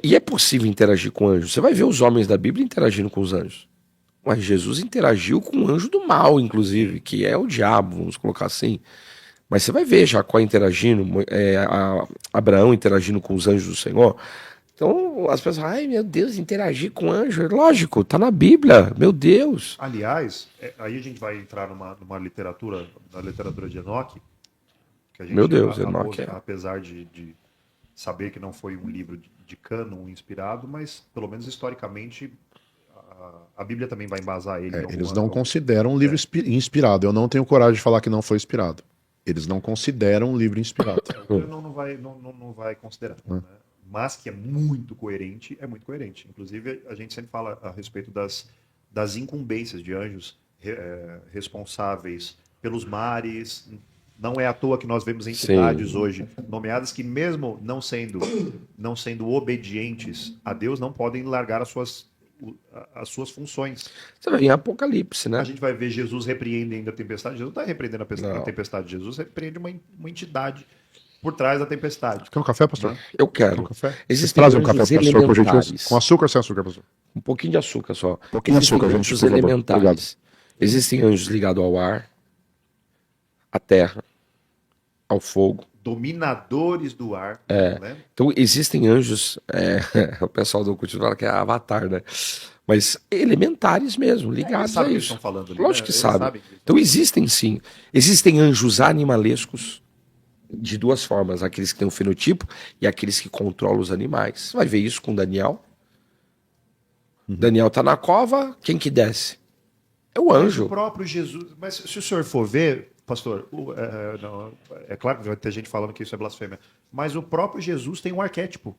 E é possível interagir com anjos. Você vai ver os homens da Bíblia interagindo com os anjos. Mas Jesus interagiu com o anjo do mal, inclusive, que é o diabo, vamos colocar assim. Mas você vai ver Jacó interagindo, Abraão interagindo com os anjos do Senhor. Então as pessoas, ai meu Deus, interagir com anjo. Lógico, tá na Bíblia, meu Deus. Aliás, aí a gente vai entrar numa literatura, na literatura de Enoque, que a gente, Meu Deus, Enoque. apesar de saber que não foi um livro de cânon inspirado, mas pelo menos historicamente a Bíblia também vai embasar ele. Eles não consideram um livro inspirado. Eu não tenho coragem de falar que não foi inspirado. Eles não consideram um livro inspirado. Não vai considerar. Né? Mas que é muito coerente, é muito coerente. Inclusive, a gente sempre fala a respeito das incumbências de anjos responsáveis pelos mares. Não é à toa que nós vemos entidades hoje nomeadas que, mesmo não sendo obedientes a Deus, não podem largar as suas funções. Você vai ver em Apocalipse, né? A gente vai ver Jesus repreendendo a tempestade. Jesus não está repreendendo a tempestade. Jesus repreende uma entidade por trás da tempestade. Quer um café, pastor? Eu quero. Um café? Existem trazem um café, pastor, por gentileza. elementares. Com açúcar ou sem açúcar, pastor? Um pouquinho de açúcar só. Um pouquinho de açúcar, gente, anjos por favor. elementares. Obrigado. Existem anjos ligados ao ar, à terra, ao fogo. Dominadores do ar. Né? Então existem anjos, o pessoal do culto fala que é avatar, né? Mas elementares mesmo, ligados a que isso. estão falando ali, Lógico né? que sabem. Então existem sim. Existem anjos animalescos de duas formas, aqueles que têm o fenotipo e aqueles que controlam os animais. Você vai ver isso com Daniel. Daniel tá na cova, quem que desce? É o anjo. Mas o próprio Jesus. Mas se o senhor for ver, pastor, é claro que vai ter gente falando que isso é blasfêmia, mas o próprio Jesus tem um arquétipo.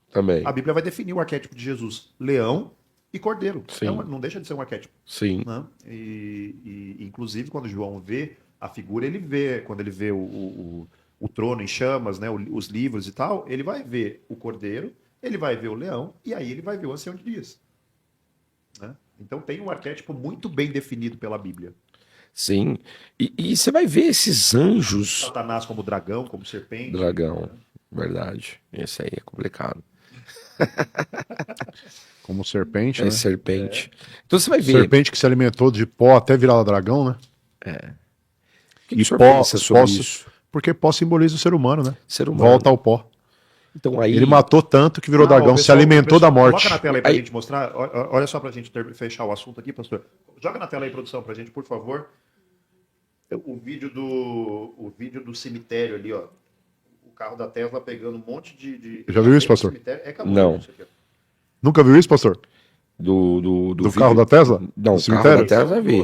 Também. A Bíblia vai definir o arquétipo de Jesus: leão e cordeiro. Sim. Não deixa de ser um arquétipo. Sim. Né? E inclusive, quando João vê a figura, quando ele vê o trono em chamas, né, os livros e tal, ele vai ver o cordeiro, ele vai ver o leão, e aí ele vai ver o ancião de dias. Né? Então tem um arquétipo muito bem definido pela Bíblia. Sim. E você vai ver esses anjos. Satanás como dragão, como serpente. Dragão, verdade. Esse aí é complicado. Como serpente, né? Serpente. Então você vai ver. Serpente que se alimentou de pó até virar dragão, né? O que E o senhor pó, pensa sobre isso? porque pó simboliza o ser humano, né? Ser humano. Volta ao pó. Então aí. Ele matou tanto que virou dragão, se alimentou da morte. Coloca na tela aí pra gente mostrar. Olha só pra gente fechar o assunto aqui, pastor. Joga na tela aí, produção, pra gente, por favor. O vídeo do cemitério ali, ó. O carro da Tesla pegando um monte de... Já viu isso, pastor? Não. Nunca viu isso, pastor? Do carro da Tesla? Não, do o carro da Tesla eu vi.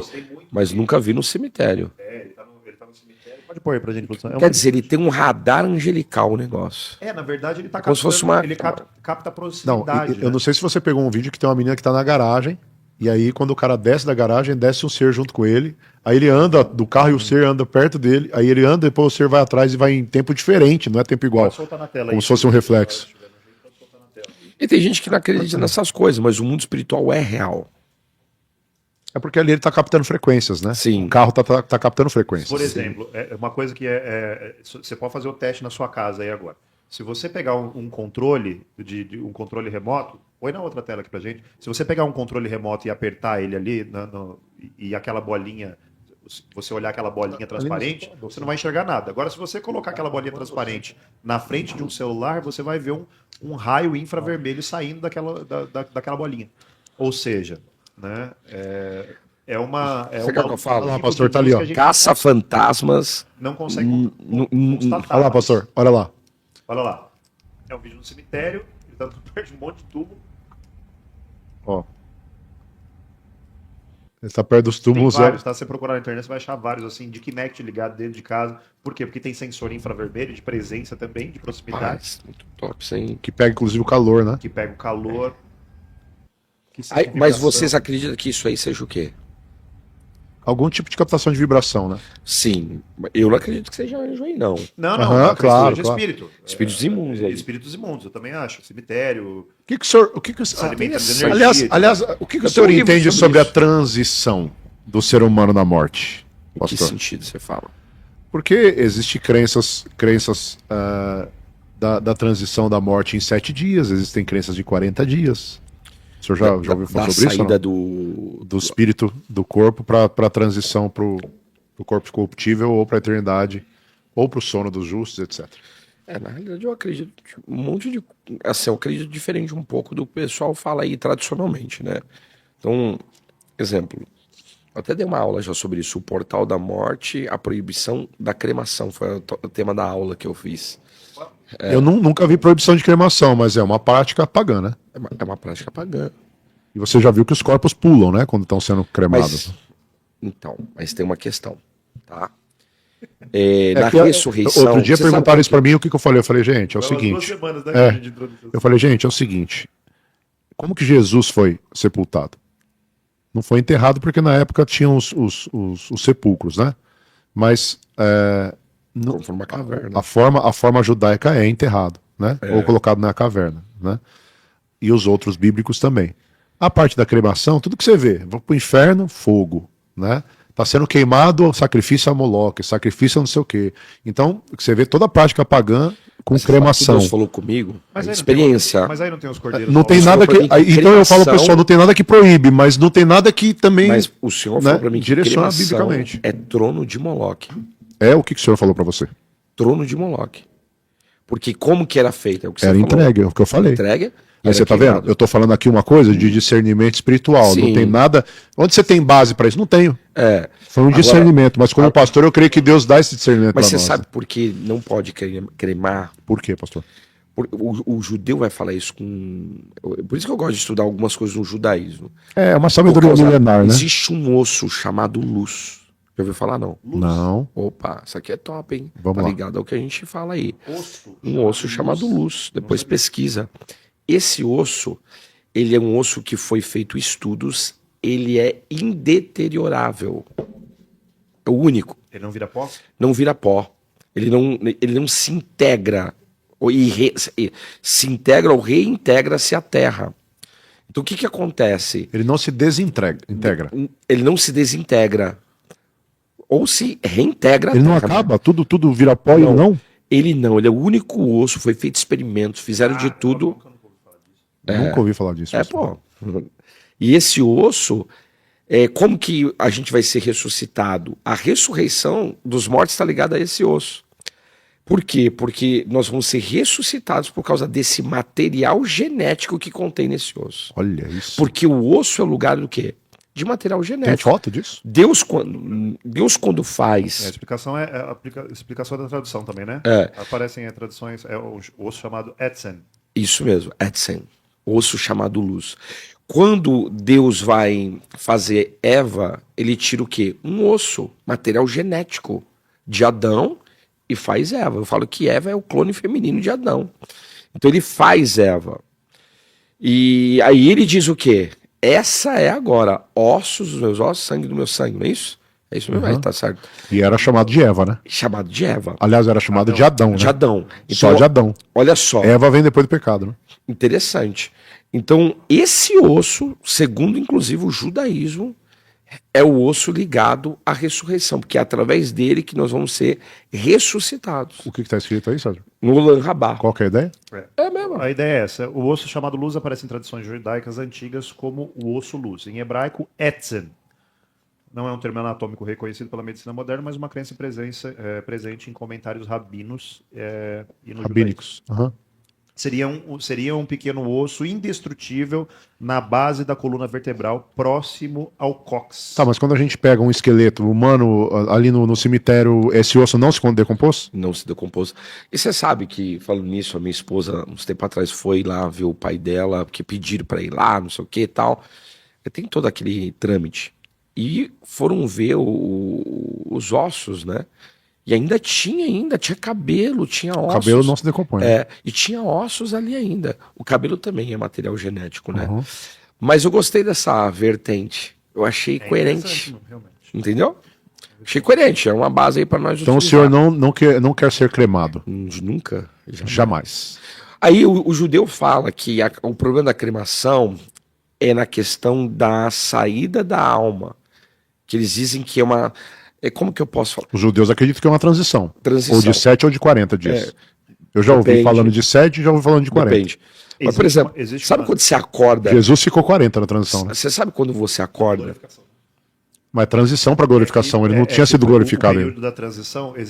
Mas nunca vi no cemitério. Ele tá no cemitério. Pode pôr aí pra gente, produção. Quer dizer, ele tem um radar angelical, o negócio. Na verdade, ele tá como se fosse uma... Ele capta a Não, proximidade. eu não sei se você pegou um vídeo que tem uma menina que tá na garagem, e aí quando o cara desce da garagem, desce um ser junto com ele, aí ele anda do carro e o ser anda perto dele, aí ele anda, depois o ser vai atrás e vai em tempo diferente, não é tempo igual. Como se fosse um reflexo. E tem gente que não acredita nessas coisas, mas o mundo espiritual é real. É porque ali ele tá captando frequências, né? Sim. O carro tá captando frequências. Por exemplo, é uma coisa que você pode fazer o teste na sua casa aí agora. Se você pegar um controle um controle remoto, põe na outra tela aqui pra gente. Se você pegar um controle remoto e apertar ele ali e aquela bolinha, você olhar aquela bolinha transparente, você não vai enxergar nada. Agora, se você colocar aquela bolinha transparente na frente de um celular, você vai ver um raio infravermelho saindo daquela bolinha. Ou seja, né, Você quer que eu fale? Olha lá, pastor, tá ali, ó. Caça-fantasmas. Não consegue constatar. Olha lá, pastor, olha lá. Olha lá. É um vídeo no cemitério, ele tá perto de um monte de tubo. Ó. Ele tá perto dos túmulos. Tem vários, tá? Se você procurar na internet, você vai achar vários, assim, de Kinect ligado dentro de casa. Por quê? Porque tem sensor infravermelho, de presença também, de proximidade. Muito top, sim. Que pega, inclusive, o calor, né? Que pega o calor. Aí, mas vocês acreditam que isso aí seja o quê? Algum tipo de captação de vibração, né? Sim. Eu não acredito que seja anjo aí, não. Não, claro. Espírito. Espíritos imundos aí. Espíritos imundos, eu também acho. Cemitério. O que se alimenta de energia. Aliás, o que o senhor entende sobre a transição do ser humano na morte? Em que sentido você fala? Porque existem crenças da transição da morte em 7 dias, existem crenças de 40 dias. O senhor já ouviu falar Da sobre isso? saída Do espírito do corpo para a transição para o corpo corruptível ou para a eternidade, ou para o sono dos justos, etc. Na realidade eu acredito que um monte de... Assim, eu acredito diferente um pouco do pessoal fala aí tradicionalmente, né? Então, exemplo, eu até dei uma aula já sobre isso, o portal da morte, a proibição da cremação, foi o tema da aula que eu fiz. Eu nunca vi proibição de cremação, mas é uma prática pagã, né? É uma prática pagã. E você já viu que os corpos pulam, né? Quando estão sendo cremados. Mas tem uma questão, tá? É Na que ressurreição... outro dia você sabe perguntaram por isso pra mim, o que eu falei? Eu falei, gente, é o Foi umas 2 seguinte. semanas, né, É, de introdução. eu falei, gente, é o seguinte. Como que Jesus foi sepultado? Não foi enterrado porque na época tinham os sepulcros, né? Mas Como for uma caverna. a forma judaica é enterrado, né? Ou colocado na caverna, né? E os outros bíblicos também. A parte da cremação, tudo que você vê, vou pro inferno, fogo, né? Tá sendo queimado sacrifício a Moloque, sacrifício a não sei o quê. Então, você vê toda a prática pagã com Mas você sabe que cremação. Deus falou comigo, a Aí não experiência... tem, mas aí não tem os cordeiros. Não tem Deus nada falou que. pra mim que Então eu falo, cremação- pessoal, não tem nada que proíbe, mas não tem nada que também. Mas o senhor falou pra mim que direciona cremação biblicamente. é trono de Moloque. É o que o senhor falou pra você? Trono de Moloque. Porque como que era feito? É o que Era você falou. entregue, é o que eu falei. Entrega. Aí você tá vendo? Eu tô falando aqui uma coisa de discernimento espiritual. Sim. Não tem nada. Onde você tem base pra isso? Não tenho. Foi um Agora- discernimento, mas como pastor eu creio que Deus dá esse discernimento pra Mas você nós. sabe por que não pode cremar? Por quê, pastor? O judeu vai falar isso com... Por isso que eu gosto de estudar algumas coisas no judaísmo. É uma Por sabedoria causa- milenar, né? Existe um osso chamado luz. Já ouviu falar, não? Não. Opa, isso aqui é top, hein? Vamos Tá lá. ligado ao que a gente fala aí. Osso. Um osso chamado luz. Depois pesquisa. Esse osso, ele é um osso que foi feito estudos, ele é indeteriorável. É o único. Ele não vira pó? Não vira pó. Ele não se integra. Se integra ou reintegra-se à terra. Então o que acontece? Ele não se desintegra. Ele não se desintegra. Ou se reintegra à Ele não terra. acaba, tudo vira pó e ele não? Ele é o único osso, foi feito experimentos, fizeram de tudo. Nunca ouvi falar disso. Pô. E esse osso, como que a gente vai ser ressuscitado? A ressurreição dos mortos está ligada a esse osso. Por quê? Porque nós vamos ser ressuscitados por causa desse material genético que contém nesse osso. Olha isso. Porque o osso é o lugar do quê? De material Tem genético. foto disso? Deus quando faz... A explicação é a explicação da tradução também, né? Aparecem traduções, o osso chamado Etzen. Isso mesmo, Edson, osso chamado luz. Quando Deus vai fazer Eva, ele tira o quê? Um osso, material genético de Adão e faz Eva. Eu falo que Eva é o clone feminino de Adão. Então ele faz Eva. E aí ele diz o quê? Essa é agora ossos dos meus ossos, sangue do meu sangue, não é isso? É isso mesmo, aí tá certo. E era chamado de Eva, né? Chamado de Eva. Aliás, era chamado de Adão, né? De Adão. Só de Adão. Olha só. Eva vem depois do pecado, né? Interessante. Então, esse osso, segundo inclusive o judaísmo, é o osso ligado à ressurreição, porque é através dele que nós vamos ser ressuscitados. O que está escrito aí, Sérgio? No Lan Rabá. Qual que é a ideia? É mesmo. A ideia é essa. O osso chamado luz aparece em tradições judaicas antigas como o osso luz. Em hebraico, Etzen. Não é um termo anatômico reconhecido pela medicina moderna, mas uma crença presente em comentários rabinos e no judaísmo. Rabínicos. Aham. Seria um pequeno osso indestrutível na base da coluna vertebral, próximo ao cóccix. Tá, mas quando a gente pega um esqueleto humano ali no cemitério, esse osso não se decompôs? Não se decompôs. E você sabe que, falando nisso, a minha esposa, uns tempos atrás, foi lá ver o pai dela, porque pediram para ir lá, não sei o que e tal. Tem todo aquele trâmite. E foram ver os ossos, né? E ainda tinha cabelo, tinha ossos. O cabelo não se decompõe. Né? E tinha ossos ali ainda. O cabelo também é material genético, né? Uhum. Mas eu gostei dessa vertente. Eu achei coerente. Realmente. Entendeu? Achei coerente. É uma base aí para nós Então utilizar. o senhor não quer ser cremado? Nunca. Jamais. Aí o judeu fala que o problema da cremação é na questão da saída da alma. Que eles dizem que é uma... Como que eu posso falar? Os judeus acreditam que é uma transição. Transição. Ou de 7 ou de 40 dias. Eu já ouvi Depende. falando de 7 e já ouvi falando de 40. Depende. Mas, por exemplo, sabe quando você acorda? Jesus ficou 40 na transição, né? Você sabe quando você acorda? Mas transição para glorificação, ele não tinha sido glorificado O ainda. período da transição